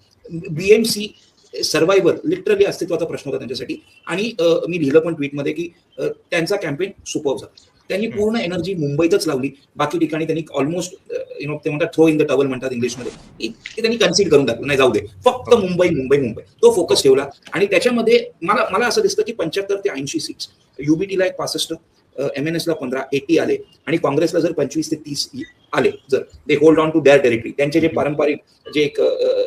BMC सर्व्हायव्हर लिटरली अस्तित्वाचा प्रश्न होता त्यांच्यासाठी. आणि मी लिहिलं पण ट्विटमध्ये की त्यांचा कॅम्पेन सुपर झाला. त्यांनी पूर्ण एनर्जी मुंबईतच लावली. बाकी ठिकाणी त्यांनी ऑलमोस्ट ते म्हणतात थ्रो इन द टॉवल म्हणतात इंग्लिशमध्ये, ते त्यांनी कन्सिड करून टाकलं, नाही जाऊ दे, फक्त मुंबई मुंबई मुंबई तो फोकस ठेवला. आणि त्याच्यामध्ये मला असं दिसतं की 75 ते 80 सीट्स, युबीटीला एक 65, MNS ला 15, 80 आले आणि काँग्रेसला जर 25 ते 30 आले, जर they hold on to their territory, त्यांचे जे पारंपरिक जे एक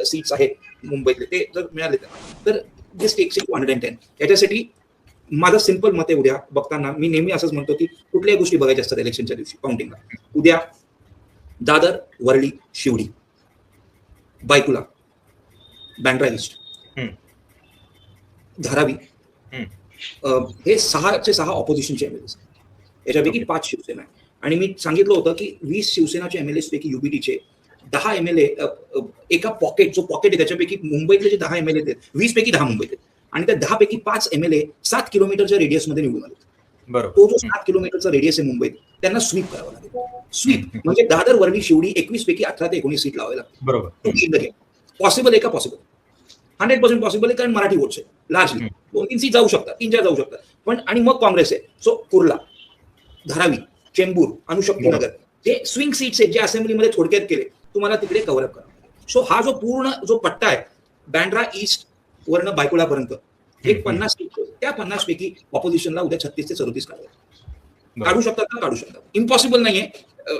सीट्स आहेत मुंबईतले ते जर मिळाले तर दिस टेक्स 110. याच्यासाठी माझं सिंपल मत आहे, उद्या बघताना मी नेहमी असंच म्हणतो की कुठल्याही गोष्टी बघायच्या असतात इलेक्शनच्या दिवशी काउंटिंगला. उद्या दादर, वरळी, शिवडी, बायकुला, बँड्रा ईस्ट, धारावी, हे 6 ऑपोजिशनचे MLAs, याच्यापैकी 5 शिवसेना आहे. आणि मी सांगितलं होतं की 20 शिवसेनाचे MLAs पैकी युबीटीचे 10 MLA एका पॉकेट, जो पॉकेट आहे त्याच्यापैकी मुंबईतले जे 10 MLA आहेत 20 पैकी 10 मुंबईत आहेत आणि त्या 10 पैकी 5 MLA 7 किलोमीटरच्या रेडियसमध्ये निवडून आले. तो जो 7 किलोमीटरचा रेडियस आहे मुंबईत, त्यांना स्वीप करावं लागेल. स्वीप म्हणजे दादर, वरळी, शिवडी 21 पैकी 18 ते 19 सीट लावायला. बरोबर. पॉसिबल आहे का? पॉसिबल, 100% पॉसिबल आहे, कारण मराठी वोट्स आहे लार्जली. 2-3 सीट जाऊ शकतात, 3-4 जाऊ शकतात. पण आणि मग काँग्रेस आहे. सो कुर्ला, धारावी, चेंबूर, अणुशक्तीनगर जे स्विंग सीट्स आहेत जे असेंब्लीमध्ये थोडक्यात केले, तुम्हाला तिकडे कव्हरअप करा. सो हा जो पूर्ण जो पट्टा आहे बँड्रा ईस्ट वरनं बायकुळापर्यंत, एक 50 सीट, त्या 50 पैकी ऑपोजिशनला उद्या 36 ते 34 काढू शकतात का? काढू शकतात. इम्पॉसिबल नाहीये.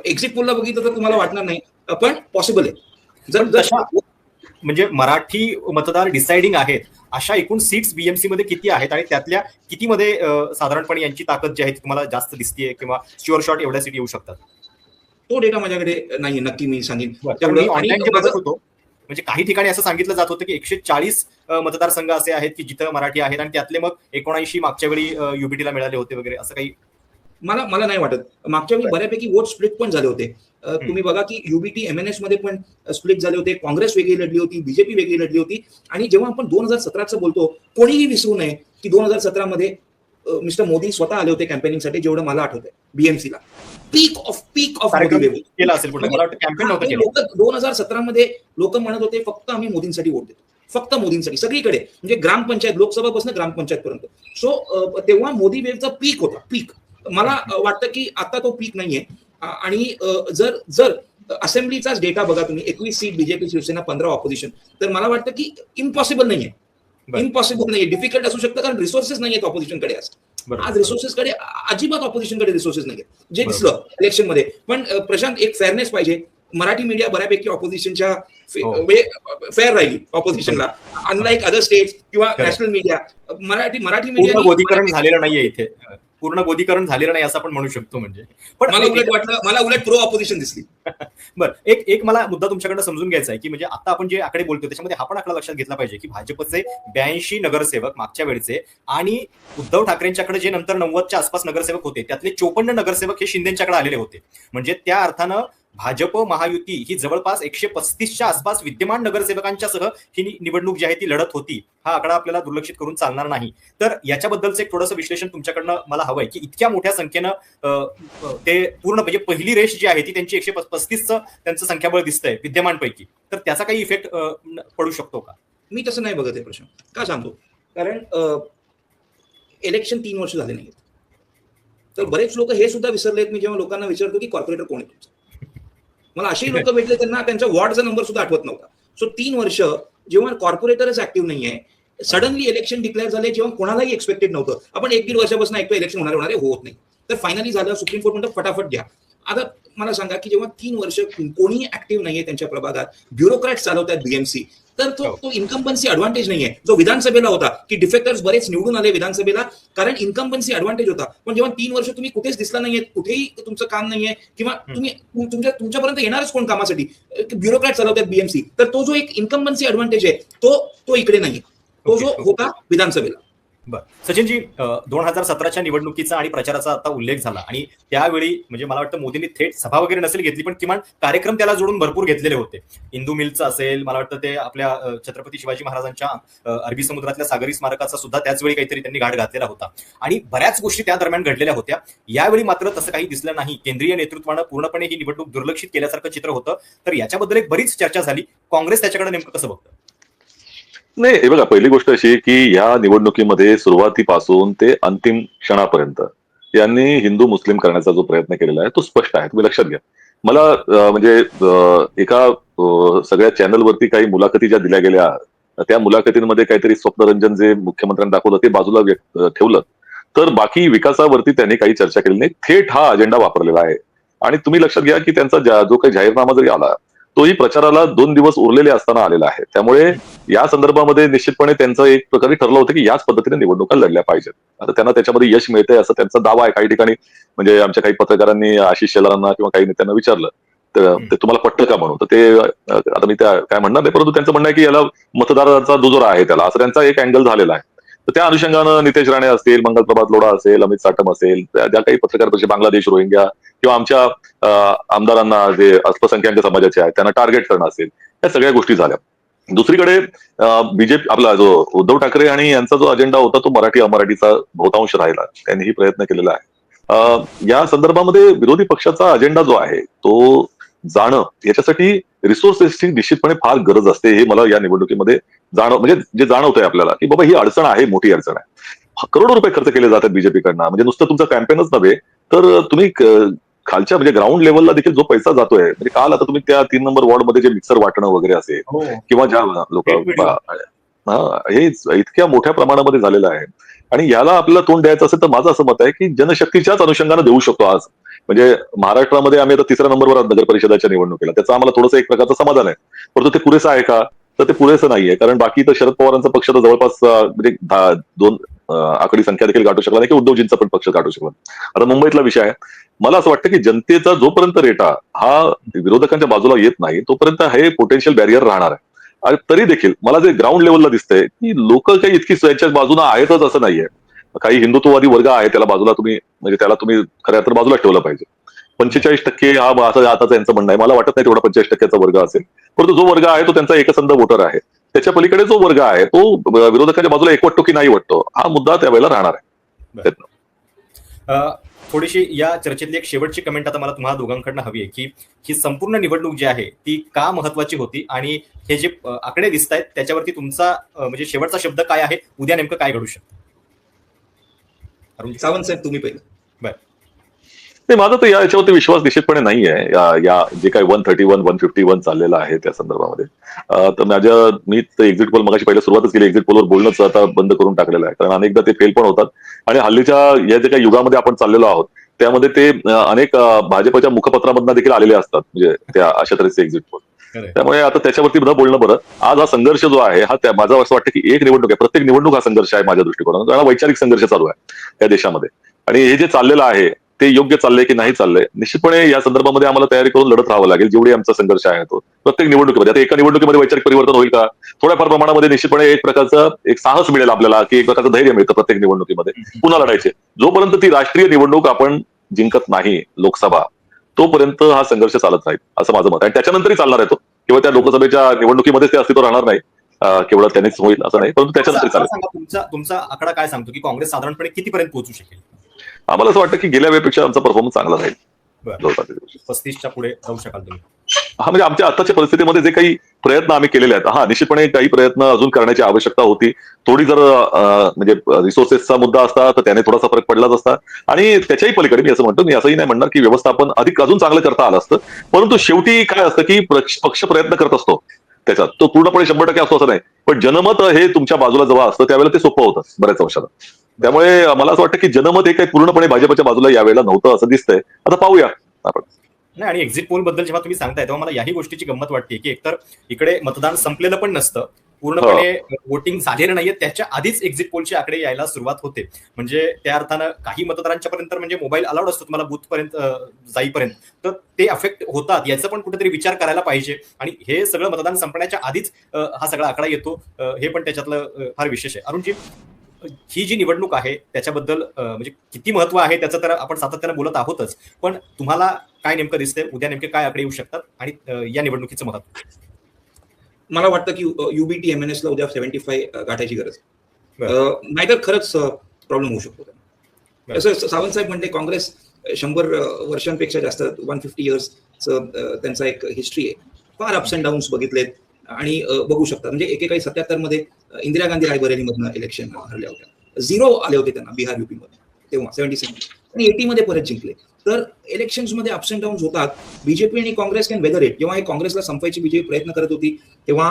एक्झिट पोलला बघितलं तर तुम्हाला वाटणार नाही, पण पॉसिबल आहे. जर म्हणजे मराठी मतदार डिसाइडिंग आहेत अशा एकूण सीट्स BMC मध्ये किती आहेत आणि त्यातल्या किती मध्ये साधारणपणे यांची ताकद जी आहे ती तुम्हाला जास्त दिसतीये किंवा शुअर शॉट एवढ्या सीट येऊ शकतात? तो डेटा माझ्याकडे नाही, नक्की मी सांगेन. ऑनलाईन जे बघत होतो म्हणजे काही ठिकाणी असं सांगितलं जात होतं की 140 मतदारसंघ असे आहेत की जिथं मराठी आहेत आणि त्यातले मग 79 मागच्या वेळी युबीटीला मिळाले होते वगैरे, असं काही मला नाही वाटत. मागच्या वेळी बऱ्यापैकी वोट स्प्लिट पण झाले होते. तुम्ही बघा की युबीटी MNS मध्ये पण स्प्लिट झाले होते. काँग्रेस वेगळी लढली होती, बीजेपी वेगळी लढली होती. आणि जेव्हा आपण 2017चं बोलतो, कोणीही विसरू नये की 2017 मध्ये मिस्टर मोदी स्वतः आले होते कॅम्पेनिंगसाठी, जेवढं मला आठवतंय. BMCला पीक ऑफ मोदी केला असेल. 2017 मध्ये लोक म्हणत होते फक्त आम्ही मोदींसाठी वोट देतो, फक्त मोदींसाठी, सगळीकडे म्हणजे ग्रामपंचायत, लोकसभापासून ग्रामपंचायत पर्यंत. सो तेव्हा मोदी वेव्हचा पीक होता, पीक. मला वाटतं की आता तो पीक नाहीये. आणि जर जर असेंब्लीचाच डेटा बघा तुम्ही, 21 सीट बीजेपी, शिवसेना 15 ऑपोजिशन, तर मला वाटतं की इम्पॉसिबल नाहीये, इम्पॉसिबल नाहीये, डिफिकल्ट असू शकतं, कारण रिसोर्सेस नाहीयेत ऑपोजिशनकडे. आज रिसोर्सेसकडे अजिबात ऑपोजिशनकडे रिसोर्सेस नाहीये जे दिसलं इलेक्शन मध्ये. पण प्रशांत, एक फेअरनेस पाहिजे. मराठी मीडिया बऱ्यापैकी ऑपोजिशनच्या फेअर राहिली ऑपोजिशनला, अनलाईक अदर स्टेट्स किंवा नॅशनल मीडिया. मराठी मीडिया गोदीकरण झालेलं नाहीये इथे, पूर्ण गोदीकरण झालेलं नाही असं आपण म्हणू शकतो. म्हणजे पण मला उलट प्रो ऑपोजिशन दिसली. बरं, एक मला मुद्दा तुमच्याकडे समजून घ्यायचा आहे की म्हणजे आता आपण जे आकडे बोलतो त्याच्यामध्ये हा पण आकडा लक्षात घेतला पाहिजे की भाजपचे 82 नगरसेवक मागच्या वेळचे आणि उद्धव ठाकरेंच्याकडे जे नंतर 90च्या आसपास नगरसेवक होते त्यातले 54 नगरसेवक हे शिंदेच्याकडे आलेले होते. म्हणजे त्या अर्थानं भाजप महायुती ही जवळपास 135च्या आसपास विद्यमान नगरसेवकांच्या सह ही निवडणूक जी आहे ती लढत होती. हा आकडा आपल्याला दुर्लक्षित करून चालणार नाही. तर याच्याबद्दलचं एक थोडंसं विश्लेषण तुमच्याकडनं मला हवंय की इतक्या मोठ्या संख्येनं ते पूर्ण म्हणजे पहिली रेष जी आहे ती त्यांची 135चं त्यांचं संख्याबळ दिसतंय विद्यमानपैकी, तर त्याचा काही इफेक्ट पडू शकतो का? मी तसं नाही बघत आहे प्रश्न. का सांगतो? कारण इलेक्शन 3 वर्ष झाले नाहीत. तर बरेच लोक हे सुद्धा विसरलेत. मी जेव्हा लोकांना विचारतो की कॉर्पोरेटर कोण आहे तुमचं, मला अशी लोक भेटले त्यांना त्यांच्या वॉर्डचा नंबर सुद्धा आठवत नव्हता. सो 3 वर्ष जेव्हा कॉर्पोरेटरच ऍक्टिव्ह नाहीये, सडनली इलेक्शन डिक्लेअर झाले जेव्हा कोणालाही एक्सपेक्टेड नव्हतं. आपण 1-1.5 वर्षापासून ऐकतो इलेक्शन होणार होत नाही, तर फायनली झालं. सुप्रीम कोर्ट म्हणतं फटाफट घ्या. आता मला सांगा की जेव्हा 3 वर्ष कोणीही ऍक्टिव्ह नाहीये त्यांच्या प्रभागात, ब्युरोक्रॅट चालवतात बीएमसी, तर तो इन्कम्बन्सी ऍडव्हान्टेज नाहीये जो विधानसभेला होता की डिफेक्टर्स बरेच निवडून आले विधानसभेला, कारण इन्कम्बन्सी ऍडव्हान्टेज होता. पण जेव्हा 3 वर्ष तुम्ही कुठेच दिसला नाहीये, कुठेही तुमचं काम नाहीये किंवा तुम्ही तुमच्यापर्यंत येणारच कोण कामासाठी, ब्युरोक्रॅट चालवतात बीएमसी, तर तो जो एक इन्कम्बन्सी ऍडव्हान्टेज आहे तो इकडे नाहीये, तो जो होता विधानसभेला. बरं, सचिनजी, 2017च्या निवडणुकीचा आणि प्रचाराचा आता उल्लेख झाला आणि त्यावेळी म्हणजे मला वाटतं मोदींनी थेट सभा वगैरे नसेल घेतली पण किमान कार्यक्रम त्याला जोडून भरपूर घेतलेले होते. इंदू मिलचं असेल, मला वाटतं ते आपल्या छत्रपती शिवाजी महाराजांच्या अरबी समुद्रातल्या सागरी स्मारकाचा सुद्धा त्याचवेळी काहीतरी त्यांनी घाट घातलेला होता आणि बऱ्याच गोष्टी त्या दरम्यान घडलेल्या होत्या. यावेळी मात्र तसं काही दिसलं नाही. केंद्रीय नेतृत्वानं पूर्णपणे ही निवडणूक दुर्लक्षित केल्यासारखं चित्र होतं. तर याच्याबद्दल एक बरीच चर्चा झाली. काँग्रेस त्याच्याकडे नेमकं कसं बघतं? नाही, हे बघा, पहिली गोष्ट अशी की या निवडणुकीमध्ये सुरुवातीपासून ते अंतिम क्षणापर्यंत यांनी हिंदू मुस्लिम करण्याचा जो प्रयत्न केलेला आहे तो स्पष्ट आहे. तुम्ही लक्षात घ्या. मला म्हणजे एका सगळ्या चॅनलवरती काही मुलाखती ज्या दिल्या गेल्या, त्या मुलाखतींमध्ये काहीतरी स्वप्नरंजन जे मुख्यमंत्र्यांनी दाखवलं ते बाजूला ठेवलं, तर बाकी विकासावरती त्यांनी काही चर्चा केली नाही. थेट हा अजेंडा वापरलेला आहे. आणि तुम्ही लक्षात घ्या की त्यांचा जो काही जाहीरनामा जरी आला तोही प्रचाराला 2 दिवस उरलेले असताना आलेला आहे. त्यामुळे या संदर्भामध्ये निश्चितपणे त्यांचं एक प्रकारे ठरलं होतं की याच पद्धतीने निवडणुका लढल्या पाहिजेत. आता त्यांना त्याच्यामध्ये यश मिळतंय असं त्यांचा दावा आहे. काही ठिकाणी म्हणजे आमच्या काही पत्रकारांनी आशिष शेलारांना किंवा काही नेत्यांना विचारलं तर ते तुम्हाला पटतं का म्हणून, तर ते आता मी त्या काय म्हणणार नाही, परंतु त्यांचं म्हणणं आहे की याला मतदारांचा दुजोरा आहे त्याला, असं त्यांचा एक अँगल झालेला आहे. तर त्या अनुषंगानं नितेश राणे असतील, मंगलप्रभात लोढा असेल, अमित साटम असेल, ज्या काही पत्रकार परिषद, बांगलादेश, रोहिंग्या किंवा आमच्या आमदारांना जे अल्पसंख्याक समाजाचे आहेत त्यांना टार्गेट करणं असेल, या सगळ्या गोष्टी झाल्या. दुसरीकडे बीजेपी आपला जो उद्धव ठाकरे आणि यांचा जो अजेंडा होता तो मराठी अमराठीचा बहुतांश राहिला. त्यांनीही प्रयत्न केलेला आहे. या संदर्भामध्ये विरोधी पक्षाचा अजेंडा जो आहे तो जाणं, याच्यासाठी रिसोर्सेसची निश्चितपणे फार गरज असते. हे मला या निवडणुकीमध्ये म्हणजे जे जाणवतंय आपल्याला की बाबा ही अडचण आहे, मोठी अडचण आहे. करोडो रुपये खर्च केले जातात बीजेपीकडनं. म्हणजे नुसतं तुमचं कॅम्पेनच नव्हे तर तुम्ही खालच्या म्हणजे ग्राउंड लेवलला देखील जो पैसा जातोय, म्हणजे काल आता तुम्ही त्या 3 नंबर वॉर्डमध्ये जे मिक्सर वाटणं वगैरे असेल किंवा ज्या लोक हे इतक्या मोठ्या प्रमाणामध्ये झालेलं आहे. आणि याला आपल्याला तोंड द्यायचं असेल तर माझं असं मत आहे की जनशक्तीच्याच अनुषंगानं देऊ शकतो. आज म्हणजे महाराष्ट्रामध्ये आम्ही आता 3ऱ्या नंबरवर नगर परिषदेच्या निवडणुकीला, त्याचं आम्हाला थोडंसं एक प्रकारचं समाधान आहे. परंतु ते पुरेसं आहे का? तर ते पुरेसं नाहीये. कारण बाकी तर शरद पवारांचा पक्ष तर जवळपास म्हणजे 2 आकडी संख्या देखील गाठू शकला नाही की उद्धवजींचा पण पक्ष गाठू शकला. आता मुंबईतला विषय आहे. मला असं वाटतं की जनतेचा जोपर्यंत रेटा हा विरोधकांच्या बाजूला येत नाही तोपर्यंत हे पोटेन्शियल बॅरियर राहणार आहे. आणि तरी देखील मला जे ग्राउंड लेवलला दिसतंय की लोक काही इतकी स्वतःच्या बाजूला आहेतच असं नाहीये. काही हिंदुत्ववादी वर्ग आहे, त्याला बाजूला तुम्ही म्हणजे त्याला तुम्ही खऱ्या अर्थानं बाजूला ठेवलं पाहिजे. 45% हा असं आता त्यांचं म्हणणं आहे. मला वाटत नाही तेवढा 45%चा वर्ग असेल. परंतु जो वर्ग आहे तो त्यांचा एकसंध वोटर आहे. त्याच्या पलीकडे जो वर्ग आहे तो विरोधकांच्या बाजूला एकवटतो की नाही वाटतो, हा मुद्दा त्यावेळेला राहणार आहे. थोडीशी या चर्चेतली एक शेवटची कमेंट आता मला तुम्हाला दोघांकडनं हवी आहे की ही संपूर्ण निवडणूक जी आहे ती का महत्वाची होती आणि हे जे आकडे दिसत आहेत त्याच्यावरती तुमचा म्हणजे शेवटचा शब्द काय आहे? उद्या नेमकं काय घडू शकतं? सावंत साहेब तुम्ही पहिले. बर, नाही, माझा तर याच्यावरती विश्वास निश्चितपणे नाही आहे. या जे काही 131 151 चाललेलं आहे त्या संदर्भामध्ये. तर मी एक्झिट पोल मगाशी पहिल्या सुरुवातच केली, एक्झिट पोलवर बोलणंच आता बंद करून टाकलेलं आहे, कारण अनेकदा ते फेल पण होतात. आणि हल्लीच्या या जे काही युगामध्ये आपण चाललेलो आहोत त्यामध्ये ते अनेक भाजपच्या मुखपत्रामधनं देखील आलेले असतात, म्हणजे त्या अशा तऱ्हेचे एक्झिट पोल. त्यामुळे आता त्याच्यावरती न बोलणं बरं. आज हा संघर्ष जो आहे हा माझा असं वाटतं की एक निवडणूक आहे, प्रत्येक निवडणूक हा संघर्ष आहे माझ्या दृष्टिकोनातून, कारण वैचारिक संघर्ष चालू आहे त्या देशामध्ये. आणि हे जे चाललेलं आहे ते योग्य चाललंय की नाही चाललंय, निश्चितपणे या संदर्भामध्ये आम्हाला तयारी करून लढत राहावं लागेल. जेवढी आमचा संघर्ष आहे तो प्रत्येक निवडणुकीमध्ये. आता एका निवडणुकीमध्ये वैचारिक परिवर्तन होईल का? थोड्याफार प्रमाणामध्ये निश्चितपणे एक प्रकारचं एक साहस मिळेल आपल्याला, की एक प्रकारचं धैर्य मिळतं प्रत्येक निवडणुकीमध्ये पुन्हा लढायचे. जोपर्यंत ती राष्ट्रीय निवडणूक आपण जिंकत नाही लोकसभा, तोपर्यंत हा संघर्ष चालत राहील असं माझं मत आहे. आणि त्याच्यानंतरही चालणार आहे तो. किंवा त्या लोकसभेच्या निवडणुकीमध्येच ते अस्तित्व राहणार नाही, केवळ त्यांनीच होईल असं नाही, परंतु त्याच्यानंतरही चालेल. तुमचा आकडा काय सांगतो की काँग्रेस साधारणपणे कितीपर्यंत पोहोचू शकेल? आम्हाला असं वाटतं की गेल्या वेळेपेक्षा आमचा परफॉर्मन्स चांगला राहील. 35च्या पुढे जाऊ शकाल तुम्ही? हा, म्हणजे आमच्या आताच्या परिस्थितीमध्ये जे काही प्रयत्न आम्ही केलेले आहेत, हा निश्चितपणे काही प्रयत्न अजून करण्याची आवश्यकता होती. थोडी जर म्हणजे रिसोर्सेसचा मुद्दा असता तर त्याने थोडासा फरक पडलाच असता. आणि त्याच्याही पलीकडे मी असं म्हणतो, मी असंही नाही म्हणणार की व्यवस्थापन अजून चांगलं करता आलं असतं, परंतु शेवटी काय असतं की पक्ष प्रयत्न करत असतो त्याच्यात, तो पूर्णपणे 100% असतो असं नाही, पण जनमत हे तुमच्या बाजूला जेव्हा असतं त्यावेळेला ते सोपं होतं बऱ्याच वर्षाला. त्यामुळे मला असं वाटतं की जनमत हे काही पूर्णपणे भाजपच्या बाजूला यावेळेला नव्हतं असं दिसतंय. आता पाहूया आपण. नाही, आणि एक्झिट पोल बद्दल जेव्हा तुम्ही सांगताय तेव्हा मला याही गोष्टीची गंमत वाटते की एकतर इकडे मतदान संपलेलं पण नसतं, पूर्णपणे वोटिंग झालेलं नाहीये, त्याच्या आधीच एक्झिट पोलचे आकडे यायला सुरुवात होते. म्हणजे त्या अर्थानं काही मतदारांच्या पर्यंत म्हणजे मोबाईल अलाउड असतो तुम्हाला बूथ पर्यंत जाईपर्यंत, तर ते अफेक्ट होतात. याचा पण कुठेतरी विचार करायला पाहिजे. आणि हे सगळं मतदान संपण्याच्या आधीच हा सगळा आकडा येतो, हे पण त्याच्यातलं फार विशेष आहे. अरुणजी, ही जी निवडणूक आहे त्याच्याबद्दल म्हणजे किती महत्व आहे त्याचं तर आपण सातत्यानं बोलत आहोतच, पण तुम्हाला काय नेमकं दिसतंय, उद्या नेमके काय आकडे येऊ शकतात आणि या निवडणुकीचं महत्व? मला वाटतं की युबीटी एमएनएस ला उद्या 75 गाठायची गरज आहे. नाहीतर खरंच प्रॉब्लेम होऊ शकतो. असं सावंत साहेब म्हणले काँग्रेस 100 वर्षांपेक्षा जास्त 150 इयर्स त्यांचा एक हिस्ट्री आहे. फार अप्स अँड डाऊन्स बघितलेत आणि बघू शकतात. म्हणजे एकेकाळी 77 मध्ये इंदिरा गांधी रायबरेलीमधनं इलेक्शन हरल्या होत्या, 0 आले होते त्यांना बिहार युपी मध्ये तेव्हा 77 आणि 80 मध्ये परत जिंकले. तर इलेक्शन्स मध्ये अप्स अँड डाऊन्स होतात. बीजेपी आणि काँग्रेस कॅन वेदर इट. जेव्हा हे काँग्रेसला संपायची बीजेपी प्रयत्न करत होती तेव्हा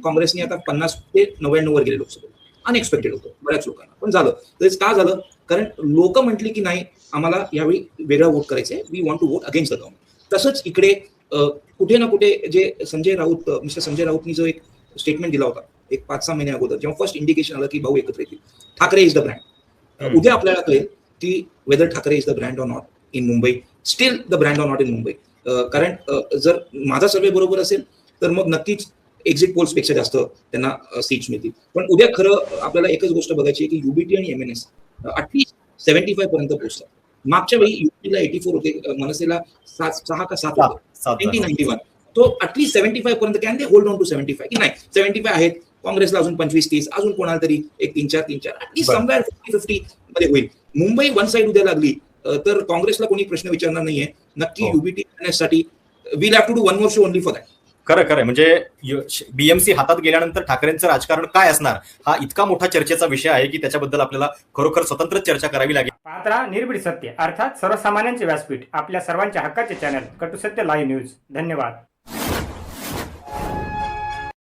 काँग्रेसने आता 50 ते 99 वर गेले लोकसभेत. अनएक्सपेक्टेड होतं बऱ्याच लोकांना, पण झालं. तेच का झालं? कारण लोक म्हटली की नाही आम्हाला यावेळी वेगळा वोट करायचंय, we want to vote against the government. तसंच इकडे कुठे ना कुठे जे मिस्टर संजय राऊतनी जो एक स्टेटमेंट दिला होता एक 5-6 महिने अगोदर, जेव्हा फर्स्ट इंडिकेशन आलं की भाऊ एकत्र येतील, ठाकरे इज द ब्रँड. उद्या आपल्याला कळेल की whether Thackeray is the brand or not in Mumbai, still the brand or not in Mumbai. कारण जर माझा सर्वे बरोबर असेल तर मग नक्कीच एक्झिट पोल्स पेक्षा जास्त त्यांना सीट्स मिळतील. पण उद्या खरं आपल्याला एकच गोष्ट बघायची आहे की युबीटी आणि एमएनएस ऍटलीस्ट 75 पर्यंत पोहोचतात. मागच्या वेळी युपीला 84 होते, मनसेला 6 का 7 होते 1991. तो ऍटलीस्ट 75 पर्यंत can they hold on to 75 की नाही 75 आहेत, काँग्रेसला अजून 25-30, अजून कोणाला तरी एक 3-4 ऍटलीस्ट समवेअर 50-50 मध्ये होईल. मुंबई वन साइड उद्या लागली तर काँग्रेसला कोणी प्रश्न विचारणार नाहीये. नक्की युबीटी साठी will have to do one more show only for that. खरं म्हणजे बीएमसी हातात गेल्यानंतर ठाकरेंचं राजकारण काय असणार हा इतका मोठा चर्चेचा विषय आहे की त्याच्याबद्दल आपल्याला खरोखर स्वतंत्र चर्चा करावी लागेल. पाहत राहा निर्भीड सत्य, अर्थात सर्वसामान्यांचे व्यासपीठ, आपल्या सर्वांच्या हक्काचे चॅनल कटू सत्य लाईव्ह न्यूज. धन्यवाद.